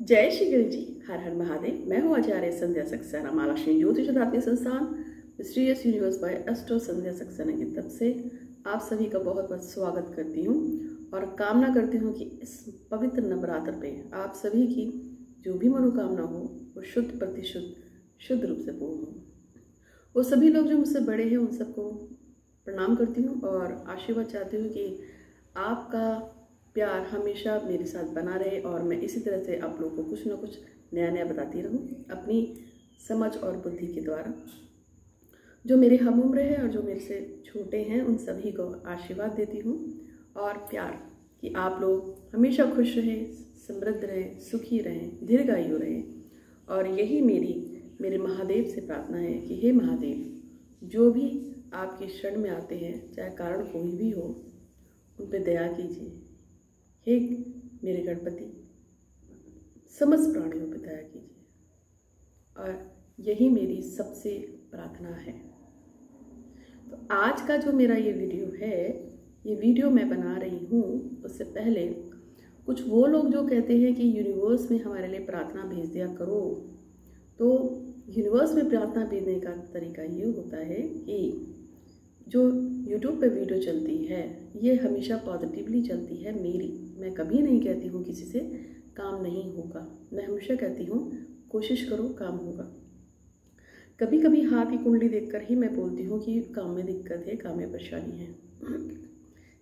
जय श्री गणेश जी। हर हर महादेव। मैं हूँ आचार्य संध्या सक्सेना, महालक्ष्मी ज्योतिष आध्यात्मिक संस्थान मिस्टीरियस यूनिवर्स बाय एस्ट्रो संध्या सक्सेना की तरफ से आप सभी का बहुत बहुत स्वागत करती हूँ और कामना करती हूँ कि इस पवित्र नवरात्र पे आप सभी की जो भी मनोकामना हो वो शुद्ध प्रतिशुद्ध शुद्ध रूप से पूर्ण हो। वो सभी लोग जो मुझसे बड़े हैं उन सबको प्रणाम करती हूँ और आशीर्वाद चाहती हूँ कि आपका प्यार हमेशा मेरे साथ बना रहे और मैं इसी तरह से आप लोगों को कुछ ना कुछ नया नया बताती रहूं अपनी समझ और बुद्धि के द्वारा। जो मेरे हम उम्र है और जो मेरे से छोटे हैं उन सभी को आशीर्वाद देती हूं और प्यार कि आप लोग हमेशा खुश रहें, समृद्ध रहें, सुखी रहें, दीर्घायु रहें। और यही मेरे महादेव से प्रार्थना है कि हे महादेव, जो भी आपकी शरण में आते हैं चाहे कारण कोई भी हो उन पर दया कीजिए। हे मेरे गणपति, समस्त प्राणियों पर दया कीजिए और यही मेरी सबसे प्रार्थना है। तो आज का जो मेरा ये वीडियो है, ये वीडियो मैं बना रही हूँ उससे पहले कुछ वो लोग जो कहते हैं कि यूनिवर्स में हमारे लिए प्रार्थना भेज दिया करो। तो यूनिवर्स में प्रार्थना भेजने का तरीका ये होता है कि जो YouTube पे वीडियो चलती है ये हमेशा पॉजिटिवली चलती है मैं कभी नहीं कहती हूँ किसी से काम नहीं होगा। मैं हमेशा कहती हूँ कोशिश करो, काम होगा। कभी कभी हाथ की कुंडली देखकर ही मैं बोलती हूँ कि काम में दिक्कत है, काम में परेशानी है।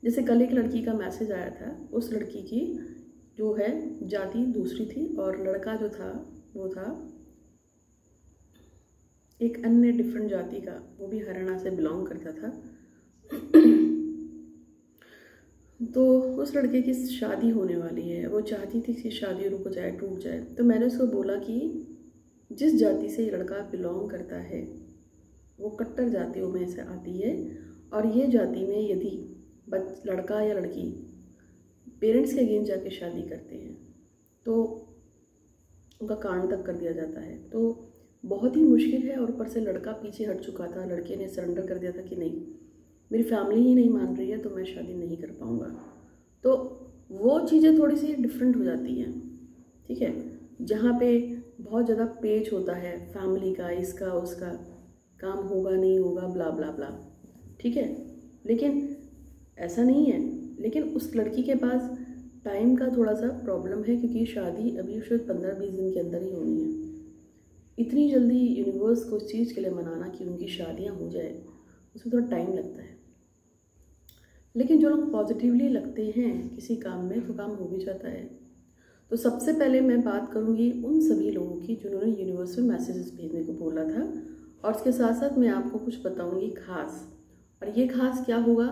जैसे कल एक लड़की का मैसेज आया था, उस लड़की की जो है जाति दूसरी थी और लड़का जो था वो था एक अन्य डिफरेंट जाति का, वो भी हरियाणा से बिलोंग करता था। तो उस लड़के की शादी होने वाली है, वो चाहती थी कि शादी रुक जाए, टूट जाए। तो मैंने उसको बोला कि जिस जाति से ये लड़का बिलोंग करता है वो कट्टर जातियों में से आती है और ये जाति में यदि लड़का या लड़की पेरेंट्स के अगेंस्ट जाके शादी करते हैं तो उनका कांड तक कर दिया जाता है। तो बहुत ही मुश्किल है और ऊपर से लड़का पीछे हट चुका था, लड़के ने सरेंडर कर दिया था कि नहीं, मेरी फैमिली ही नहीं मान रही है तो मैं शादी नहीं कर पाऊँगा। तो वो चीज़ें थोड़ी सी डिफरेंट हो जाती हैं, ठीक है। जहाँ पे बहुत ज़्यादा पेच होता है फैमिली का, इसका उसका, काम होगा नहीं होगा, ब्ला ब्ला ब्ला, ठीक है। लेकिन ऐसा नहीं है। लेकिन उस लड़की के पास टाइम का थोड़ा सा प्रॉब्लम है क्योंकि शादी अभी शायद 15-20 दिन के अंदर ही होनी है। इतनी जल्दी यूनिवर्स को उस चीज़ के लिए मनाना कि उनकी शादियां हो जाए, उसमें थोड़ा टाइम लगता है। लेकिन जो लोग पॉजिटिवली लगते हैं किसी काम में तो काम हो भी जाता है। तो सबसे पहले मैं बात करूंगी उन सभी लोगों की जिन्होंने यूनिवर्स में मैसेजेस भेजने को बोला था और उसके साथ साथ मैं आपको कुछ बताऊंगी खास। और ये खास क्या होगा,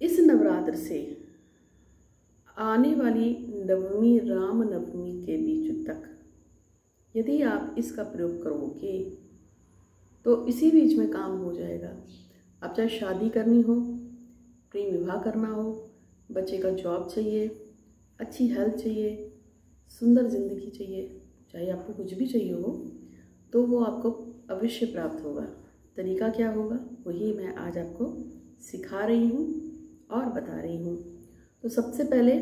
इस नवरात्र से आने वाली नवमी, राम नवमी के बीच तक यदि आप इसका प्रयोग करोगे तो इसी बीच में काम हो जाएगा। अब चाहे शादी करनी हो, प्रेम विवाह करना हो, बच्चे का जॉब चाहिए, अच्छी हेल्थ चाहिए, सुंदर जिंदगी चाहिए, चाहे आपको कुछ भी चाहिए हो तो वो आपको अवश्य प्राप्त होगा। तरीका क्या होगा वही मैं आज आपको सिखा रही हूँ और बता रही हूँ। तो सबसे पहले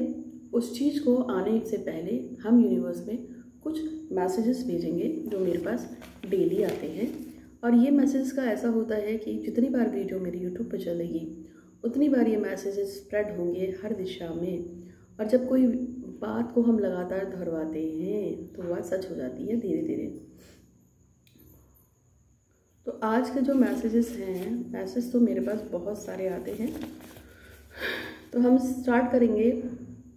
उस चीज़ को आने से पहले हम यूनिवर्स में कुछ मैसेजेस भेजेंगे जो मेरे पास डेली आते हैं। और ये मैसेज का ऐसा होता है कि जितनी बार वीडियो मेरी यूट्यूब पर चलेगी उतनी बार ये मैसेजेस स्प्रेड होंगे हर दिशा में। और जब कोई बात को हम लगातार दोहराते हैं तो वह सच हो जाती है धीरे धीरे। तो आज के जो मैसेजेस हैं, मैसेज तो मेरे पास बहुत सारे आते हैं। तो हम स्टार्ट करेंगे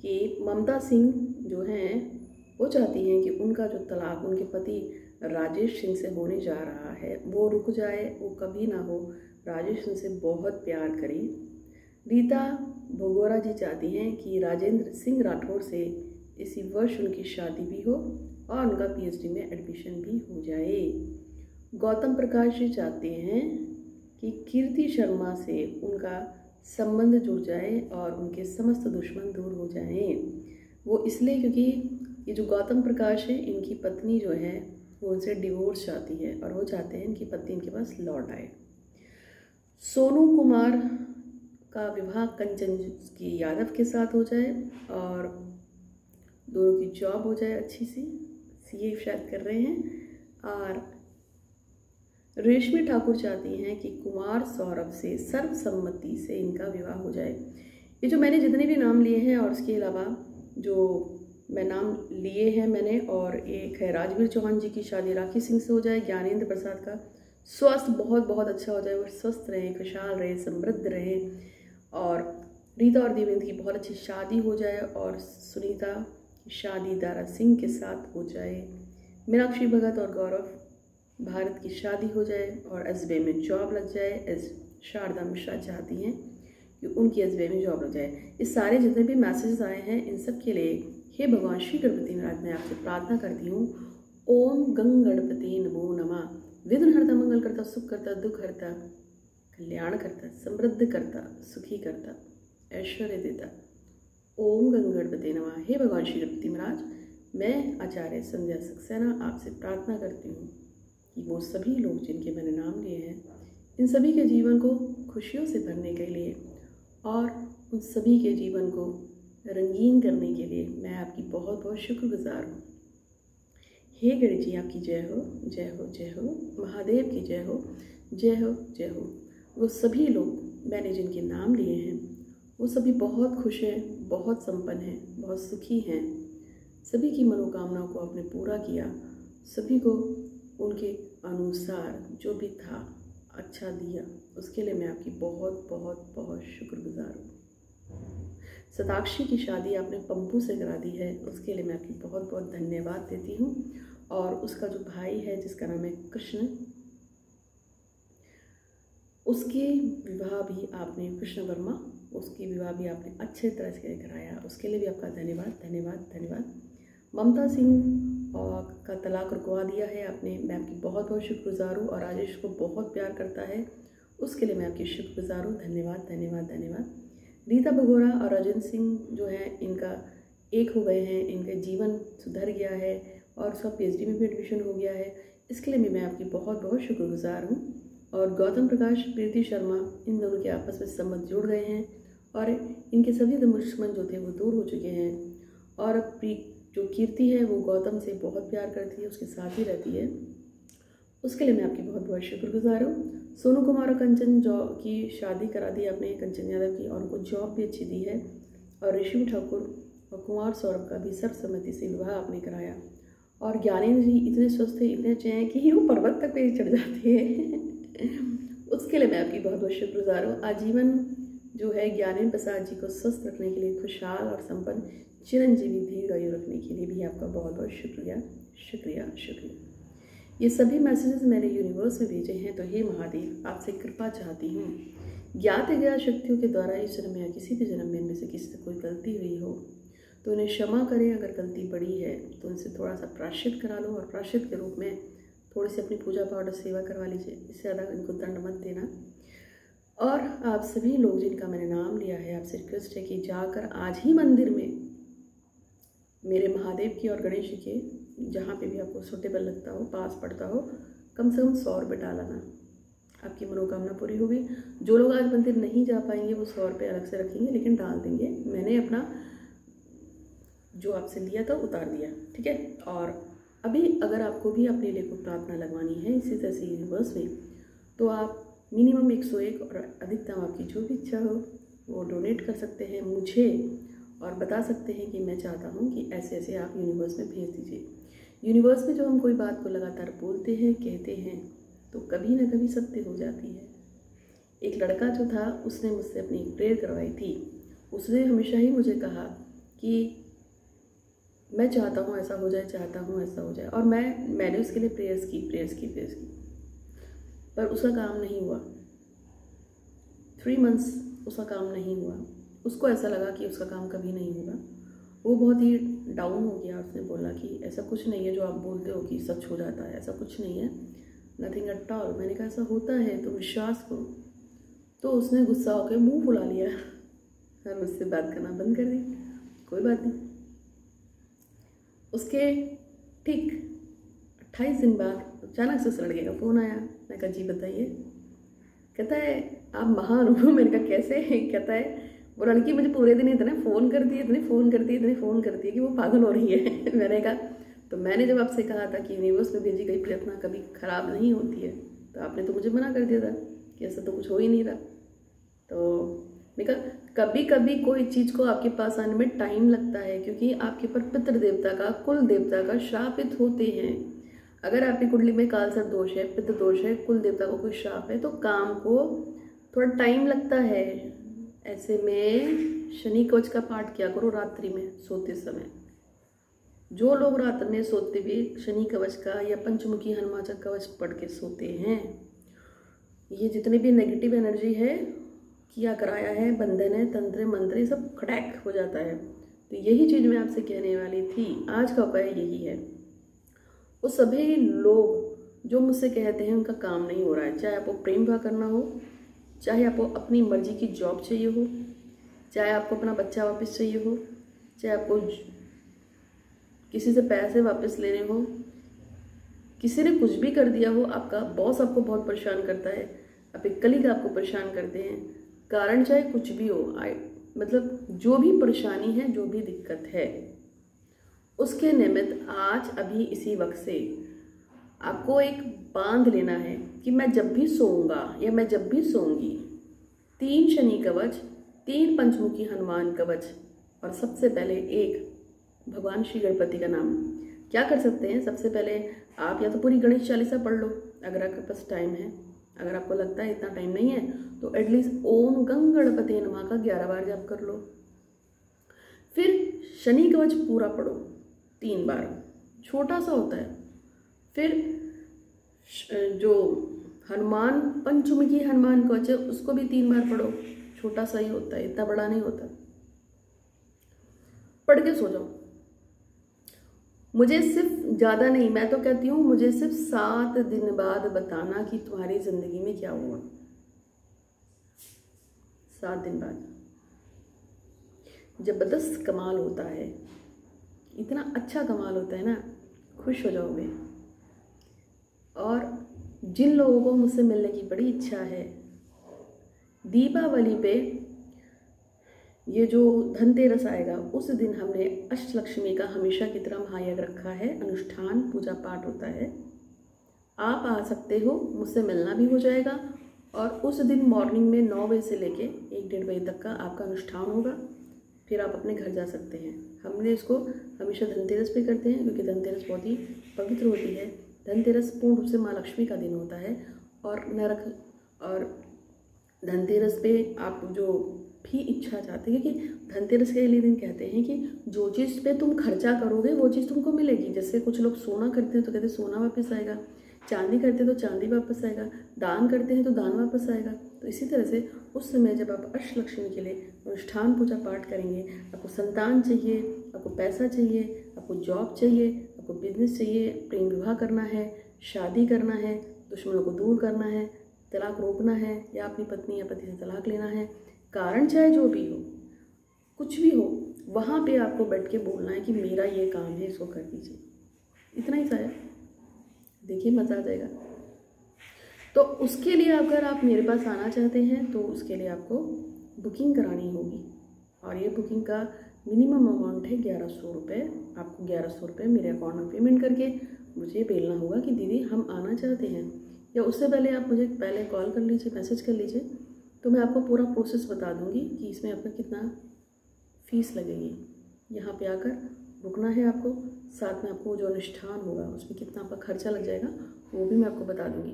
कि ममता सिंह जो हैं वो चाहती हैं कि उनका जो तलाक उनके पति राजेश सिंह से होने जा रहा है वो रुक जाए, वो कभी ना हो। राजेश सिंह से बहुत प्यार करें। रीता भगोरा जी चाहती हैं कि राजेंद्र सिंह राठौर से इसी वर्ष उनकी शादी भी हो और उनका PhD में एडमिशन भी हो जाए। गौतम प्रकाश जी चाहते हैं कि कीर्ति शर्मा से उनका संबंध जुड़ जाए और उनके समस्त दुश्मन दूर हो जाएं। वो इसलिए क्योंकि ये जो गौतम प्रकाश है इनकी पत्नी जो है वो उनसे डिवोर्स चाहती है और वो चाहते हैं इनकी पत्नी इनके पास लौट आए। सोनू कुमार का विवाह कंचन की यादव के साथ हो जाए और दोनों की जॉब हो जाए अच्छी सी, सीए शायद कर रहे हैं। और रेशमी ठाकुर चाहती हैं कि कुमार सौरभ से सर्वसम्मति से इनका विवाह हो जाए। ये जो मैंने जितने भी नाम लिए हैं और उसके अलावा जो मैं नाम लिए हैं मैंने, और एक है राजवीर चौहान जी की शादी राखी सिंह से हो जाए, ज्ञानेंद्र प्रसाद का स्वास्थ्य बहुत बहुत अच्छा हो जाए, वो स्वस्थ रहें, खुशहाल रहें, समृद्ध रहें, और रीता और देवेंद्र की बहुत अच्छी शादी हो जाए, और सुनीता की शादी दारा सिंह के साथ हो जाए, मीनाक्षी भगत और गौरव भारत की शादी हो जाए, और एसबीआई में जॉब लग जाए। एस शारदा मिश्रा चाहती हैं कि उनकी एसबीआई में जॉब लग जाए। इस सारे जितने भी मैसेजेस आए हैं इन सब के लिए हे भगवान श्री गणपति महाराज मैं आपसे प्रार्थना करती हूँ। ओम गंग गणपति नमो नमः। विघ्न हरता, मंगल करता, सुख करता, दुख हरता, कल्याण करता, समृद्ध करता, सुखी करता, ऐश्वर्य देता। ओम गंग गणपति नमः। हे भगवान श्री गणपति महाराज मैं आचार्य संध्या सक्सेना आपसे प्रार्थना करती हूँ कि वो सभी लोग जिनके मैंने नाम लिए हैं इन सभी के जीवन को खुशियों से भरने के लिए और उन सभी के जीवन को रंगीन करने के लिए मैं आपकी बहुत बहुत शुक्रगुजार हूँ। हे गणेश जी आपकी जय हो, जय हो, जय हो। महादेव की जय हो, जय हो, जय हो। वो सभी लोग मैंने जिनके नाम लिए हैं वो सभी बहुत खुश हैं, बहुत संपन्न हैं, बहुत सुखी हैं। सभी की मनोकामनाओं को आपने पूरा किया, सभी को उनके अनुसार जो भी था अच्छा दिया, उसके लिए मैं आपकी बहुत बहुत बहुत शुक्रगुजार हूँ। सताक्षी की शादी आपने पंपू से करा दी है, उसके लिए मैं आपकी बहुत बहुत धन्यवाद देती हूँ। और उसका जो भाई है जिसका नाम है कृष्ण, उसके विवाह भी आपने, कृष्ण वर्मा, उसकी विवाह भी आपने अच्छे तरह से कराया, उसके लिए भी आपका धन्यवाद धन्यवाद धन्यवाद। ममता सिंह और का तलाक रुकवा दिया है आपने, मैं आपकी बहुत बहुत शुक्रगुजार हूँ। और राजेश को बहुत प्यार करता है, उसके लिए मैं आपकी शुक्रगुजार हूँ। धन्यवाद धन्यवाद धन्यवाद। रीता भगोरा और राजेंद्र सिंह जो है इनका एक हो गए हैं, इनका जीवन सुधर गया है और उसका पीएचडी में भी एडमिशन हो गया है, इसके लिए भी मैं आपकी बहुत बहुत शुक्रगुजार हूँ। और गौतम प्रकाश, प्रीति शर्मा, इन दोनों के आपस में संबंध जुड़ गए हैं और इनके सभी दुश्मन जो थे वो दूर हो चुके हैं। और जो कीर्ति है वो गौतम से बहुत प्यार करती है, उसके साथ ही रहती है, उसके लिए मैं आपकी बहुत बहुत शुक्रगुजार हूँ। सोनू कुमार और कंचन की शादी करा दी आपने, कंचन यादव की, और उनको जॉब भी अच्छी दी है। और ऋषि ठाकुर और कुमार सौरभ का भी सर्वसम्मति से विवाह आपने कराया। और ज्ञानेंद्र जी इतने स्वस्थ थे, इतने अच्छे हैं कि वो पर्वत तक पे चढ़ जाते हैं उसके लिए मैं आपकी बहुत बहुत शुक्रगुजार हूँ। आजीवन जो है ज्ञानेंद्र प्रसाद जी को स्वस्थ रखने के लिए, खुशहाल और संपन्न चिरंजीवी दीर्घायु रखने के लिए भी आपका बहुत बहुत शुक्रिया शुक्रिया शुक्रिया। ये सभी मैसेजेस मैंने यूनिवर्स में भेजे हैं, तो हे महादेव आपसे कृपा चाहती हूँ, ज्ञात अज्ञात शक्तियों के द्वारा इस जन्म या किसी भी जन्म में इनमें से किसी से कोई गलती हुई हो तो उन्हें क्षमा करें। अगर गलती बड़ी है तो उनसे थोड़ा सा प्रायश्चित करा लो, और प्रायश्चित के रूप में थोड़ी सी अपनी पूजा पाठ और सेवा करवा लीजिए, इससे ज़्यादा इनको दंड मत देना। और आप सभी लोग जिनका मैंने नाम लिया है, आपसे रिक्वेस्ट है कि जाकर आज ही मंदिर में मेरे महादेव की और गणेश जी के, जहाँ पे भी आपको सूटेबल लगता हो, पास पड़ता हो, कम से कम 100 रुपये डालना, आपकी मनोकामना पूरी होगी। जो लोग आज मंदिर नहीं जा पाएंगे वो 100 रुपये अलग से रखेंगे, लेकिन डाल देंगे। मैंने अपना जो आपसे लिया था उतार दिया, ठीक है। और अभी अगर आपको भी अपने लिए को प्रार्थना लगवानी है इसी तरह से यूनिवर्स में, तो आप मिनिमम 101 और अधिकतम आपकी जो भी इच्छा हो वो डोनेट कर सकते हैं मुझे, और बता सकते हैं कि मैं चाहता हूँ कि ऐसे ऐसे आप यूनिवर्स में भेज दीजिए। यूनिवर्स में जब हम कोई बात को लगातार बोलते हैं, कहते हैं, तो कभी ना कभी सत्य हो जाती है। एक लड़का जो था उसने मुझसे अपनी एक प्रेयर करवाई थी, उसने हमेशा ही मुझे कहा कि मैं चाहता हूँ ऐसा हो जाए, चाहता हूँ ऐसा हो जाए, और मैंने उसके लिए प्रेयर्स की, पर उसका काम नहीं हुआ। 3 मंथ्स उसका काम नहीं हुआ। उसको ऐसा लगा कि उसका काम कभी नहीं होगा, वो बहुत ही डाउन हो गया। उसने बोला कि ऐसा कुछ नहीं है जो आप बोलते हो कि सच हो जाता है, ऐसा कुछ नहीं है, नथिंग एट ऑल। मैंने कहा ऐसा होता है तो विश्वास करो। तो उसने गुस्सा होकर मुंह फुला लिया और मुझसे बात करना बंद कर दी। कोई बात नहीं। उसके ठीक 28 दिन बाद अचानक से उस लड़के का फ़ोन आया। मैं कहा जी बताइए। कहता है आप महान हो। मैंने कहा कैसे? कहता है वो लड़की मुझे पूरे दिन इतने फ़ोन करती है, इतने फ़ोन करती है, इतने फ़ोन करती है कि वो पागल हो रही है। मैंने कहा, तो मैंने जब आपसे कहा था कि यूनिवर्स में भेजी गई प्रार्थना कभी ख़राब नहीं होती है, तो आपने तो मुझे मना कर दिया था कि ऐसा तो कुछ हो ही नहीं रहा। तो मैं कहा कभी कभी कोई चीज़ को आपके पास आने में टाइम लगता है, क्योंकि आपके पर पितृ देवता का, कुल देवता का श्रापित होते हैं। अगर आपकी कुंडली में कालसर्प दोष है, पितृ दोष है, कुल देवता का कोई श्राप है, तो काम को थोड़ा टाइम लगता है। ऐसे में शनि कवच का पाठ किया करो रात्रि में सोते समय। जो लोग रात में सोते हुए शनि कवच का या पंचमुखी हनुमान कवच पढ़ के सोते हैं, ये जितने भी नेगेटिव एनर्जी है, किया कराया है, बंधन है, तंत्र मंत्र, ये सब खटैक हो जाता है। तो यही चीज़ मैं आपसे कहने वाली थी। आज का उपाय यही है। वो सभी लोग जो मुझसे कहते हैं उनका काम नहीं हो रहा है, चाहे आपको प्रेम विवाह करना हो, चाहे आपको अपनी मर्जी की जॉब चाहिए हो, चाहे आपको अपना बच्चा वापस चाहिए हो, चाहे आपको किसी से पैसे वापस लेने हो, किसी ने कुछ भी कर दिया हो, आपका बॉस आपको बहुत परेशान करता है, आपके कलीग आपको परेशान करते हैं, कारण चाहे कुछ भी हो, मतलब जो भी परेशानी है, जो भी दिक्कत है, उसके निमित्त आज अभी इसी वक्त से आपको एक बांध लेना है कि मैं जब भी सोऊंगा या मैं जब भी सोऊंगी 3 शनि कवच, 3 पंचमुखी हनुमान कवच और सबसे पहले एक भगवान श्री गणपति का नाम। क्या कर सकते हैं, सबसे पहले आप या तो पूरी गणेश चालीसा पढ़ लो अगर आपके पास टाइम है। अगर आपको लगता है इतना टाइम नहीं है तो एटलीस्ट ओम गंग गणपति नमः का 11 बार जाप कर लो। फिर शनि कवच पूरा पढ़ो 3 बार, छोटा सा होता है। फिर जो हनुमान पंचमुखी हनुमान कवच है उसको भी 3 बार पढ़ो, छोटा सा ही होता है, इतना बड़ा नहीं होता। पढ़ के सो जाओ। मुझे सिर्फ ज़्यादा नहीं, मैं तो कहती हूँ मुझे सिर्फ 7 दिन बाद बताना कि तुम्हारी ज़िंदगी में क्या हुआ। 7 दिन बाद जबरदस्त कमाल होता है, इतना अच्छा कमाल होता है ना, खुश हो जाओगे। और जिन लोगों को मुझसे मिलने की बड़ी इच्छा है, दीपावली पे ये जो धनतेरस आएगा उस दिन हमने अष्टलक्ष्मी का हमेशा की तरह महायज्ञ रखा है, अनुष्ठान पूजा पाठ होता है। आप आ सकते हो, मुझसे मिलना भी हो जाएगा। और उस दिन मॉर्निंग में 9 बजे से लेके 1-1:30 बजे तक का आपका अनुष्ठान होगा। फिर आप अपने घर जा सकते हैं। हमने इसको हमेशा धनतेरस पे करते हैं क्योंकि धनतेरस बहुत ही पवित्र होती है। धनतेरस पूर्ण रूप से माँ लक्ष्मी का दिन होता है। और धनतेरस पे आप जो भी इच्छा चाहते हैं, क्योंकि धनतेरस के लिए दिन कहते हैं कि जो चीज़ पे तुम खर्चा करोगे वो चीज़ तुमको मिलेगी। जैसे कुछ लोग सोना करते हैं तो कहते हैं सोना वापस आएगा, चांदी करते हैं तो चांदी वापस आएगा, दान करते हैं तो दान वापस आएगा। तो इसी तरह से उस समय जब आप अष्टलक्ष्मी के लिए अनुष्ठान पूजा पाठ करेंगे, आपको संतान चाहिए, आपको पैसा चाहिए, आपको जॉब चाहिए, आपको बिजनेस चाहिए, प्रेम विवाह करना है, शादी करना है, दुश्मनों को दूर करना है, तलाक रोकना है, या अपनी पत्नी या पति से तलाक लेना है, कारण चाहे जो भी हो, कुछ भी हो, वहाँ पे आपको बैठ के बोलना है कि मेरा ये काम है, इसको कर दीजिए। इतना ही सारा, देखिए मज़ा आ जाएगा। तो उसके लिए अगर आप मेरे पास आना चाहते हैं तो उसके लिए आपको बुकिंग करानी होगी। और ये बुकिंग का मिनिमम अमाउंट है 1100 रुपये। आपको 1100 रुपये मेरे अकाउंट में पेमेंट करके मुझे भेजना होगा कि दीदी हम आना चाहते हैं। या उससे पहले आप मुझे पहले कॉल कर लीजिए, मैसेज कर लीजिए, तो मैं आपको पूरा प्रोसेस बता दूंगी कि इसमें आपका कितना फ़ीस लगेगी। यहाँ पे आकर रुकना है आपको, साथ में आपको जो अनुष्ठान होगा उसमें कितना आपका खर्चा लग जाएगा वो भी मैं आपको बता दूंगी।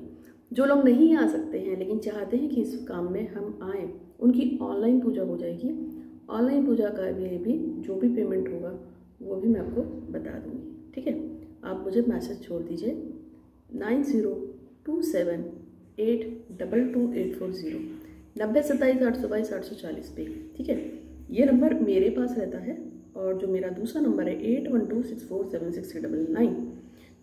जो लोग नहीं आ सकते हैं लेकिन चाहते हैं कि इस काम में हम आएँ, उनकी ऑनलाइन पूजा हो जाएगी। ऑनलाइन पूजा का भी जो भी पेमेंट होगा वो भी मैं आपको बता दूंगी, ठीक है। आप मुझे मैसेज छोड़ दीजिए 9027822840 9027822840 पे, ठीक है। ये नंबर मेरे पास रहता है। और जो मेरा दूसरा नंबर है 8126476399,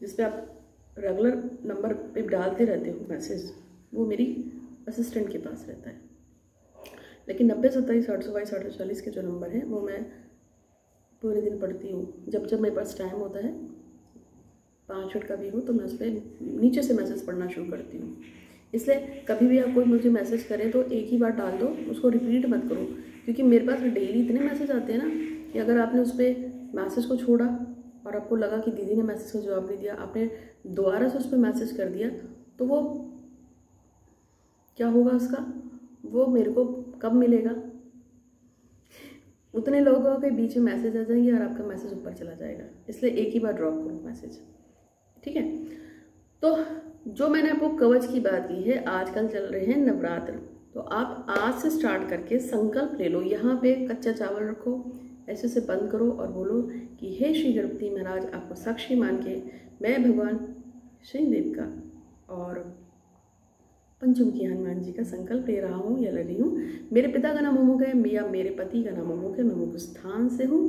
जिस पे आप रेगुलर नंबर पे डालते रहते हो मैसेज, वो मेरी असिस्टेंट के पास रहता है। लेकिन 9027822840 के जो नंबर है वो मैं पूरे दिन पढ़ती हूँ। जब मेरे पास टाइम होता है, 5 मिनट का भी हो, तो मैं उस पर नीचे से मैसेज पढ़ना शुरू करती हूँ। इसलिए कभी भी आप कोई मुझे मैसेज करें तो एक ही बार डाल दो, उसको रिपीट मत करो, क्योंकि मेरे पास डेली इतने मैसेज आते हैं ना कि अगर आपने उस पर मैसेज को छोड़ा और आपको लगा कि दीदी ने मैसेज का जवाब नहीं दिया, आपने दोबारा से उस पर मैसेज कर दिया, तो वो क्या होगा उसका, वो मेरे को कब मिलेगा? उतने लोगों के बीच में मैसेज आ जाएंगे और आपका मैसेज ऊपर चला जाएगा। इसलिए एक ही बार ड्रॉप करो मैसेज, ठीक है। तो जो मैंने आपको कवच की बात की है, आजकल चल रहे हैं नवरात्र, तो आप आज से स्टार्ट करके संकल्प ले लो। यहाँ पे कच्चा चावल रखो, ऐसे से बंद करो और बोलो कि हे श्री गणपति महाराज, आपको साक्षी मान के मैं भगवान शनिदेव का और पंचमुखी हनुमान जी का संकल्प ले रहा हूँ या ले रही हूँ। मेरे पिता का नाम अमुक है या मेरे पति का नाम अमुक है, मैं अमुक स्थान से हूँ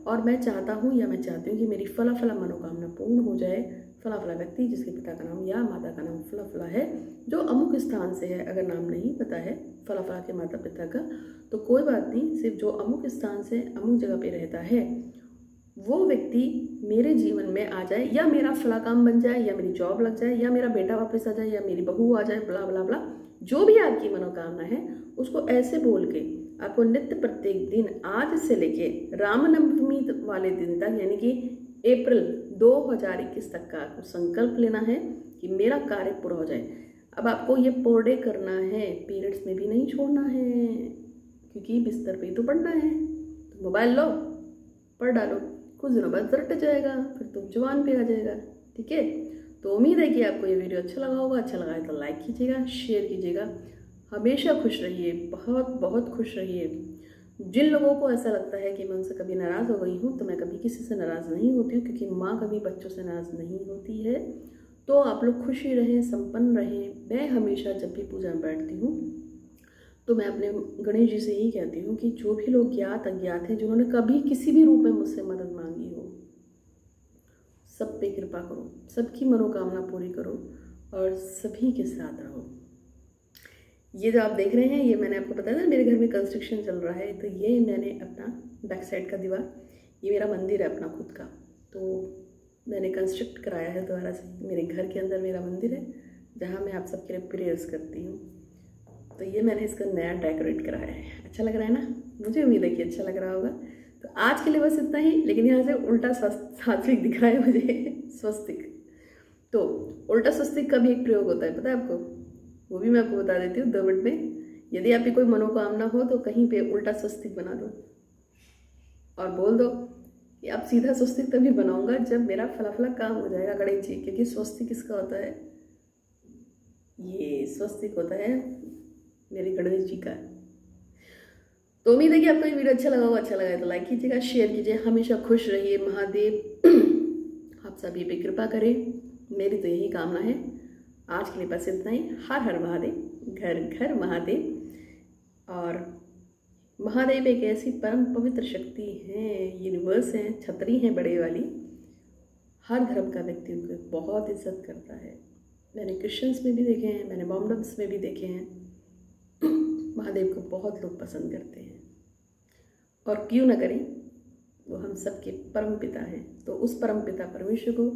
और मैं चाहता हूँ या मैं चाहती हूँ कि मेरी फला फला मनोकामना पूर्ण हो जाए। फला फला व्यक्ति जिसके पिता का नाम या माता का नाम फला फला है, जो अमुक स्थान से है, अगर नाम नहीं पता है फला फला के माता पिता का तो कोई बात नहीं, सिर्फ जो अमुक स्थान से अमुक जगह पे रहता है वो व्यक्ति मेरे जीवन में आ जाए, या मेरा फला काम बन जाए, या मेरी जॉब लग जाए, या मेरा बेटा वापस आ जाए, या मेरी बहू आ जाए, ब्ला ब्ला ब्ला, जो भी आपकी मनोकामना है उसको ऐसे बोल के आपको नित्य प्रत्येक दिन आज से लेके रामनवमी वाले दिन तक, यानी कि अप्रैल 2021 तक का आपको संकल्प लेना है कि मेरा कार्य पूरा हो जाए। अब आपको ये पर डे करना है, पीरियड्स में भी नहीं छोड़ना है, क्योंकि बिस्तर पे ही तो पढ़ना है। तो मोबाइल लो, पढ़ डालो, कुछ दिनों बाद रट जाएगा, फिर तुम जवान पे आ जाएगा, ठीक है। तो उम्मीद है कि आपको ये वीडियो अच्छा लगा होगा। अच्छा लगा है तो लाइक कीजिएगा, शेयर कीजिएगा। हमेशा खुश रहिए, बहुत बहुत खुश रहिए। जिन लोगों को ऐसा लगता है कि मैं उनसे कभी नाराज़ हो गई हूँ, तो मैं कभी किसी से नाराज़ नहीं होती हूँ, क्योंकि माँ कभी बच्चों से नाराज़ नहीं होती है। तो आप लोग खुशी रहें, संपन्न रहें। मैं हमेशा जब भी पूजा में बैठती हूँ तो मैं अपने गणेश जी से यही कहती हूँ कि जो भी लोग ज्ञात अज्ञात हैं, जिन्होंने कभी किसी भी रूप में मुझसे मदद मांगी हो, सब पे कृपा करो, सबकी मनोकामना पूरी करो और सभी के साथ रहो। ये जो आप देख रहे हैं, ये मैंने आपको बताया था मेरे घर में कंस्ट्रक्शन चल रहा है, तो ये मैंने अपना बैक साइड का दीवार, ये मेरा मंदिर है अपना खुद का, तो मैंने कंस्ट्रक्ट कराया है दोबारा से। मेरे घर के अंदर मेरा मंदिर है जहाँ मैं आप सबके लिए प्रेयर्स करती हूँ। तो ये मैंने इसका नया डेकोरेट कराया है। अच्छा लग रहा है ना? मुझे उम्मीद है कि अच्छा लग रहा होगा। तो आज के लिए बस इतना ही, लेकिन यहाँ से उल्टा सात्विक दिख रहा है मुझे, स्वस्तिक। तो उल्टा स्वस्तिक का भी एक प्रयोग होता है, पता है आपको? वो भी मैं आपको बता देती हूँ 2 मिनट में। यदि आपकी कोई मनोकामना हो तो कहीं पे उल्टा स्वस्तिक बना दो और बोल दो कि आप सीधा स्वस्तिक तभी बनाऊंगा जब मेरा फला फला काम हो जाएगा गणेश जी। क्योंकि स्वस्तिक किसका होता है? ये स्वस्तिक होता है मेरे गणेश जी का। तो उम्मीद है कि आपको ये वीडियो अच्छा लगा होगा। अच्छा लगा है तो लाइक कीजिएगा, शेयर कीजिए। हमेशा खुश रहिए। महादेव आप सभी पे कृपा करें, मेरी तो यही कामना है। आज के लिए बस इतना ही। हर हर महादेव, घर घर महादेव। और महादेव एक ऐसी परम पवित्र शक्ति है, यूनिवर्स है, छतरी है बड़े वाली। हर धर्म का व्यक्ति उनको बहुत इज्जत करता है। मैंने क्रिश्चियंस में भी देखे हैं, मैंने मोमडम्स में भी देखे हैं। महादेव को बहुत लोग पसंद करते हैं, और क्यों ना करें, वो हम सबके परम पिता हैं। तो उस परम पिता परमेश्वर को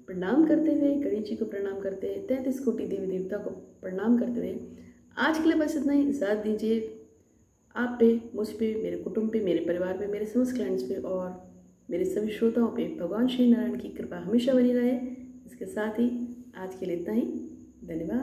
प्रणाम करते हुए, गणेश जी को प्रणाम करते हुए, 33 कोटि देवी देवता को प्रणाम करते हुए आज के लिए बस इतना ही। इजाज़त दीजिए। आप पे, मुझ पे, मेरे कुटुंब पे, मेरे परिवार पे, मेरे समस्त क्लाइंट्स पे और मेरे सभी श्रोताओं पे भगवान श्री नारायण की कृपा हमेशा बनी रहे। इसके साथ ही आज के लिए इतना ही। धन्यवाद।